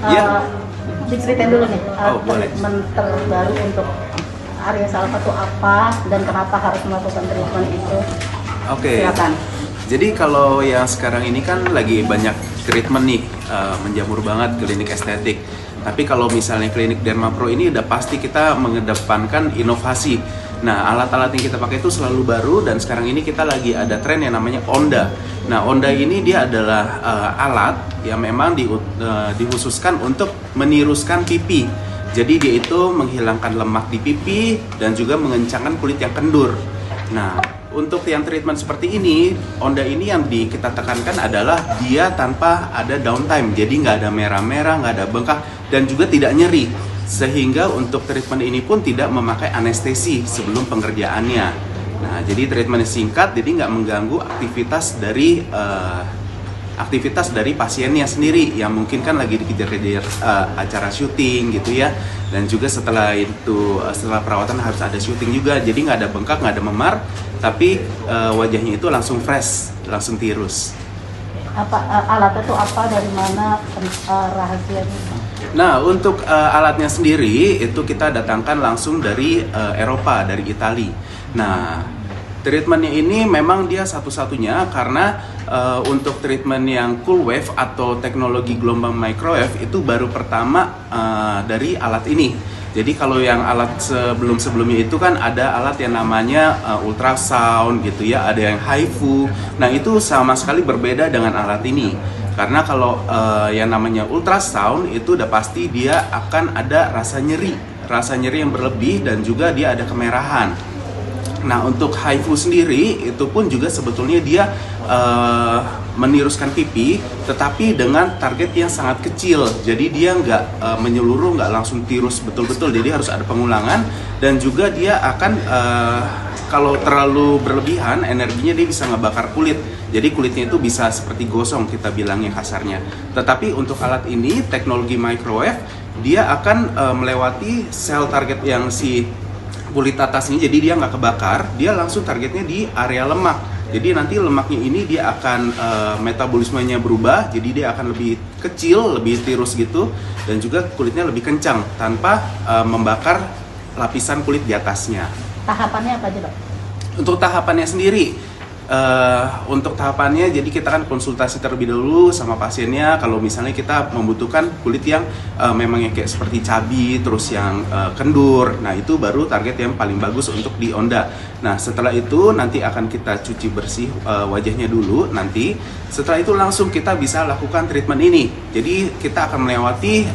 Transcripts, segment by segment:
Iya. Diceritain dulu nih, Boleh. treatment terbaru untuk Arya Salva itu apa dan kenapa harus melakukan treatment itu? Oke. Silakan. Jadi kalau yang sekarang ini kan lagi banyak treatment nih, menjamur banget klinik estetik. Tapi kalau misalnya klinik Dermapro ini udah pasti kita mengedepankan inovasi. Nah, alat-alat yang kita pakai itu selalu baru dan sekarang ini kita lagi ada tren yang namanya Onda. Nah, Onda ini dia adalah alat yang memang dikhususkan untuk meniruskan pipi. Jadi dia itu menghilangkan lemak di pipi dan juga mengencangkan kulit yang kendur. Nah, untuk yang treatment seperti ini, Onda ini yang kita tekankan adalah dia tanpa ada downtime. Jadi nggak ada merah-merah, nggak ada bengkak, dan juga tidak nyeri. Sehingga untuk treatment ini pun tidak memakai anestesi sebelum pengerjaannya. Nah, jadi treatment singkat, jadi nggak mengganggu aktivitas dari pasiennya sendiri yang mungkin kan lagi dikejar-kejar acara syuting gitu ya. Dan juga setelah perawatan harus ada syuting juga, jadi nggak ada bengkak, nggak ada memar, tapi wajahnya itu langsung fresh, langsung tirus. Alatnya itu apa, dari mana, rahasianya? Nah, untuk alatnya sendiri itu kita datangkan langsung dari Eropa, dari Italia. Nah, treatmentnya ini memang dia satu-satunya karena untuk treatment yang cool wave atau teknologi gelombang microwave itu baru pertama dari alat ini. Jadi kalau yang alat sebelumnya itu kan ada alat yang namanya ultrasound gitu ya, ada yang HIFU. Nah, itu sama sekali berbeda dengan alat ini. Karena kalau yang namanya ultrasound itu udah pasti dia akan ada rasa nyeri yang berlebih dan juga dia ada kemerahan. Nah, untuk HIFU sendiri itu pun juga sebetulnya dia meniruskan pipi, tetapi dengan target yang sangat kecil. Jadi dia nggak menyeluruh, nggak langsung tirus betul-betul. Jadi harus ada pengulangan dan juga dia akan kalau terlalu berlebihan energinya dia bisa ngebakar kulit. Jadi kulitnya itu bisa seperti gosong kita bilangnya kasarnya. Tetapi untuk alat ini teknologi microwave dia akan melewati sel target yang si kulit atasnya, jadi dia nggak kebakar, dia langsung targetnya di area lemak. Jadi nanti lemaknya ini dia akan metabolismenya berubah, jadi dia akan lebih kecil, lebih tirus gitu, dan juga kulitnya lebih kencang tanpa membakar lapisan kulit di atasnya. Tahapannya apa aja, Pak? Untuk tahapannya sendiri, jadi kita kan konsultasi terlebih dahulu sama pasiennya. Kalau misalnya kita membutuhkan kulit yang memang yang kayak seperti cabi, terus yang kendur, nah itu baru target yang paling bagus untuk di Onda. Nah, setelah itu nanti akan kita cuci bersih wajahnya dulu. Nanti setelah itu langsung kita bisa lakukan treatment ini. Jadi kita akan melewati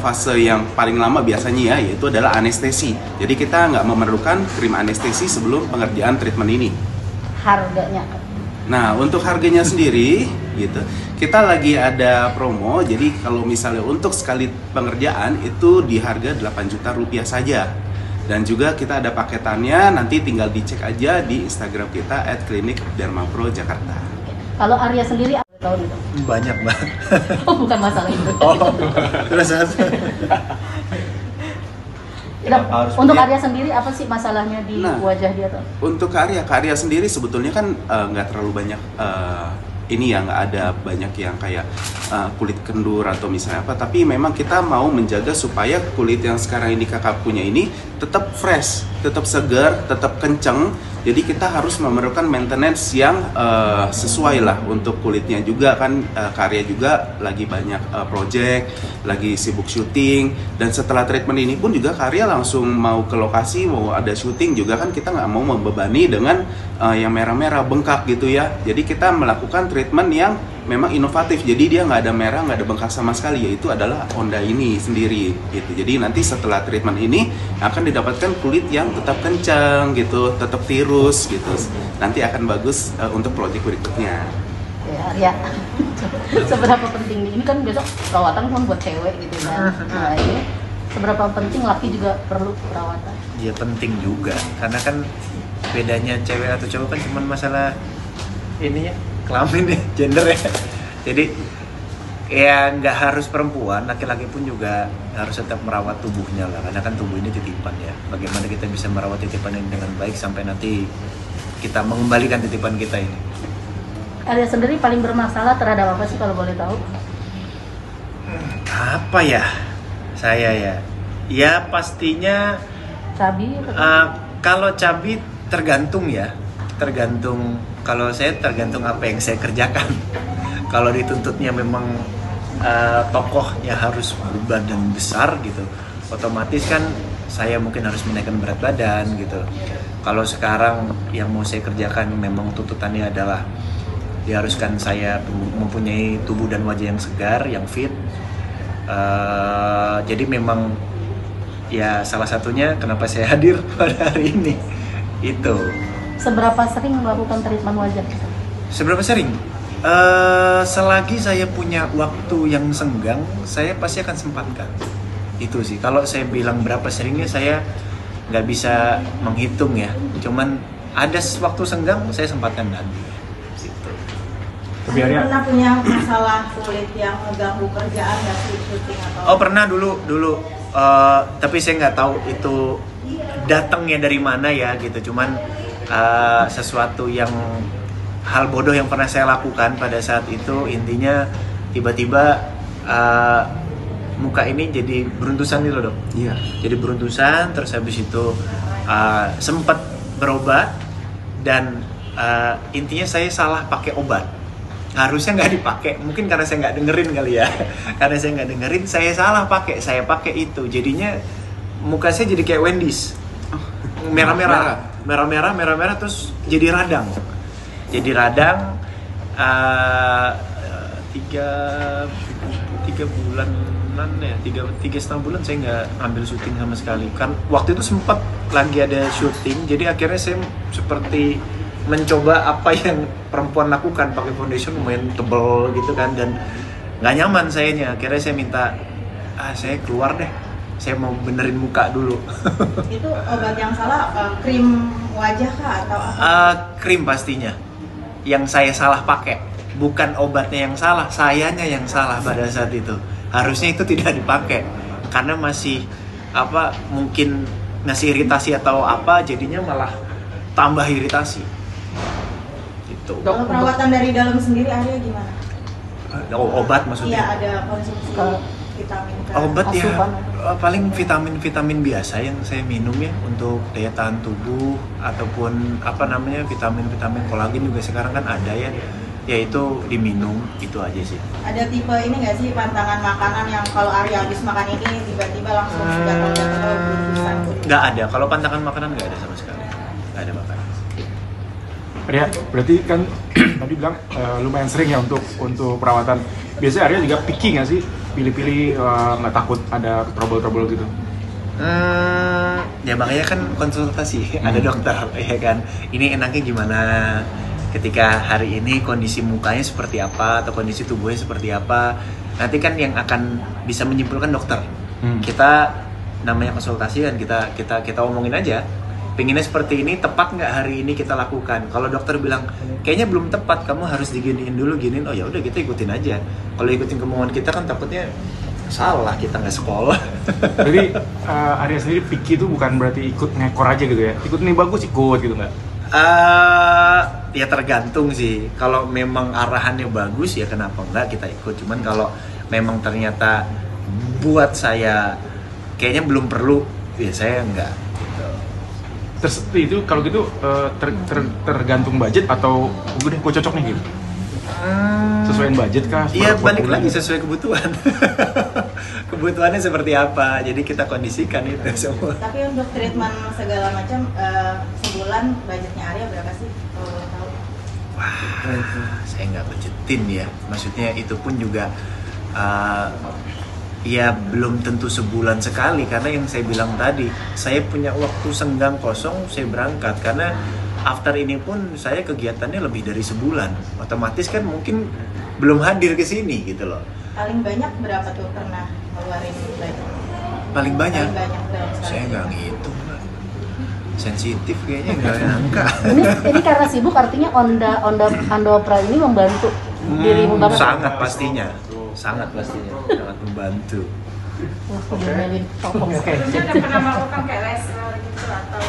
fase yang paling lama biasanya ya, yaitu adalah anestesi. Jadi kita nggak memerlukan krim anestesi sebelum pengerjaan treatment ini. Harganya? Nah, untuk harganya sendiri gitu, kita lagi ada promo. Jadi kalau misalnya untuk sekali pengerjaan itu di harga 8 juta rupiah saja. Dan juga kita ada paketannya, nanti tinggal dicek aja di Instagram kita @klinik_dermapro Jakarta. Kalau Arya sendiri apa tahun itu? Banyak, Mbak. Oh, bukan masalah itu. Terus Untuk Arya sendiri apa sih masalahnya di wajah dia tuh? Untuk Arya sendiri sebetulnya kan nggak terlalu banyak ini ya, nggak ada banyak yang kayak kulit kendur atau misalnya apa, tapi memang kita mau menjaga supaya kulit yang sekarang ini kakak punya ini tetap fresh, tetap segar, tetap kenceng. Jadi kita harus memerlukan maintenance yang sesuai lah untuk kulitnya juga kan. Karya juga lagi banyak project, lagi sibuk syuting, dan setelah treatment ini pun juga Karya langsung mau ke lokasi, mau ada syuting juga kan, kita nggak mau membebani dengan yang merah-merah bengkak gitu ya. Jadi kita melakukan treatment yang memang inovatif, jadi dia nggak ada merah, nggak ada bengkak sama sekali, yaitu adalah Onda ini sendiri gitu. Jadi nanti setelah treatment ini akan didapatkan kulit yang tetap kencang gitu, tetap tirus gitu. Nanti akan bagus untuk proyek berikutnya. Ya, seberapa penting ini kan besok perawatan kan buat cewek gitu kan. Nah, ini seberapa penting laki juga perlu perawatan? Ya penting juga, karena kan bedanya cewek atau cowok kan cuma masalah ini ya, kelamin ya, gender ya. Jadi ya nggak harus perempuan, laki-laki pun juga harus tetap merawat tubuhnya lah, karena kan tubuh ini titipan ya. Bagaimana kita bisa merawat titipan ini dengan baik sampai nanti kita mengembalikan titipan kita ini. Arya sendiri paling bermasalah terhadap apa sih kalau boleh tahu? Apa ya? Saya ya. Ya pastinya Cabi kalau cabi tergantung ya. Tergantung, kalau saya tergantung apa yang saya kerjakan. Kalau dituntutnya memang tokohnya harus berbadan besar gitu, otomatis kan saya mungkin harus menaikkan berat badan gitu. Kalau sekarang yang mau saya kerjakan memang tuntutannya adalah diharuskan saya mempunyai tubuh dan wajah yang segar, yang fit. Jadi memang ya salah satunya kenapa saya hadir pada hari ini itu. seberapa sering melakukan treatment wajah? Seberapa sering? Selagi saya punya waktu yang senggang, saya pasti akan sempatkan. Itu sih. Kalau saya bilang berapa seringnya, saya nggak bisa menghitung ya. Cuman ada waktu senggang, saya sempatkan nanti. Gitu. Pernah punya masalah kulit yang mengganggu kerjaan nggak sih, syuting atau? Oh pernah dulu. Tapi saya nggak tahu itu datangnya dari mana ya gitu. Cuman sesuatu yang hal bodoh yang pernah saya lakukan pada saat itu, intinya tiba-tiba muka ini jadi beruntusan gitu dok. Iya. Jadi beruntusan, terus habis itu sempat berobat dan intinya saya salah pakai obat. Harusnya nggak dipakai, mungkin karena saya nggak dengerin kali ya. Karena saya nggak dengerin, saya salah pakai, saya pakai itu. Jadinya muka saya jadi kayak Wendy's, merah-merah, terus jadi radang. Jadi radang 3 bulanan ya, 3,5 bulan saya nggak ambil syuting sama sekali. Kan waktu itu sempat lagi ada syuting, jadi akhirnya saya seperti mencoba apa yang perempuan lakukan, pakai foundation lumayan tebel gitu kan, dan nggak nyaman sayanya. Akhirnya saya minta, saya keluar deh, saya mau benerin muka dulu. Itu obat yang salah, krim wajah kah atau apa? Krim pastinya yang saya salah pakai, bukan obatnya yang salah, sayanya yang salah pada saat itu. Harusnya itu tidak dipakai karena masih mungkin ngasih iritasi atau apa, jadinya malah tambah iritasi gitu. Kalau perawatan dari dalam sendiri Arya gimana? Obat maksudnya? Iya, ada konsumsi vitamin kah? Obat ya, Asupan. paling vitamin biasa yang saya minum ya untuk daya tahan tubuh, ataupun vitamin kolagen juga sekarang kan ada ya, yaitu diminum, itu aja sih. Ada tipe ini nggak sih, pantangan makanan yang kalau Arya habis makan ini tiba-tiba langsung jatuh-jatuh atau berbusan? Nggak ada, kalau pantangan makanan nggak ada sama sekali, nggak ada makanan. Arya, berarti kan tadi bilang lumayan sering ya untuk perawatan. Biasanya Arya juga picky nggak sih? Pilih-pilih, nggak takut ada trouble gitu? Ya makanya kan konsultasi, ada dokter ya kan. Ini enaknya gimana? Ketika hari ini kondisi mukanya seperti apa atau kondisi tubuhnya seperti apa, nanti kan yang akan bisa menyimpulkan dokter. Kita namanya konsultasi kan, kita omongin aja. Pengennya seperti ini, tepat nggak hari ini kita lakukan. Kalau dokter bilang kayaknya belum tepat, kamu harus diginiin dulu, giniin. Oh ya udah, kita ikutin aja. Kalau ikutin kemauan kita kan takutnya salah, kita nggak sekolah. Jadi Arya sendiri picky itu bukan berarti ikut ngekor aja gitu ya? Ikut nih bagus ikut gitu nggak? Ya tergantung sih. Kalau memang arahannya bagus ya kenapa enggak kita ikut. Cuman kalau memang ternyata buat saya kayaknya belum perlu, ya saya enggak. Terus itu kalau gitu tergantung budget atau udah gue cocok nih gitu? Sesuaiin budget kah? Iya, balik lagi sesuai kebutuhan. Kebutuhannya seperti apa, jadi kita kondisikan itu semua. Tapi untuk treatment segala macam, sebulan budgetnya Arya berapa sih kalau boleh tahu? Wah, saya nggak budgetin ya. Maksudnya itu pun juga ya belum tentu sebulan sekali, karena yang saya bilang tadi, saya punya waktu senggang kosong, saya berangkat. Karena after ini pun saya kegiatannya lebih dari sebulan, otomatis kan mungkin belum hadir ke sini gitu loh. Paling banyak berapa tuh pernah ngeluarin budget? Paling banyak? Paling banyak dalam sekali. Saya nggak ngitung, sensitif kayaknya, nggak nyangka. Ini karena sibuk, artinya Andopra ini membantu dirimu banget. Sangat pastinya, sangat membantu. Wah, aku diomelin. Sebelumnya udah pernah melakukan kayak laser gitu atau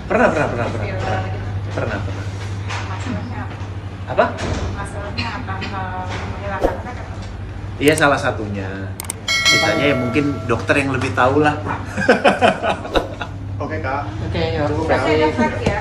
Pernah. masalahnya Apa? masalahnya apa menghilangkan fat? Iya salah satunya. Sisanya ya mungkin dokter yang lebih tahu lah. Oke kak. Oke, ya, Cukup terima ya. kasih. Efek ya.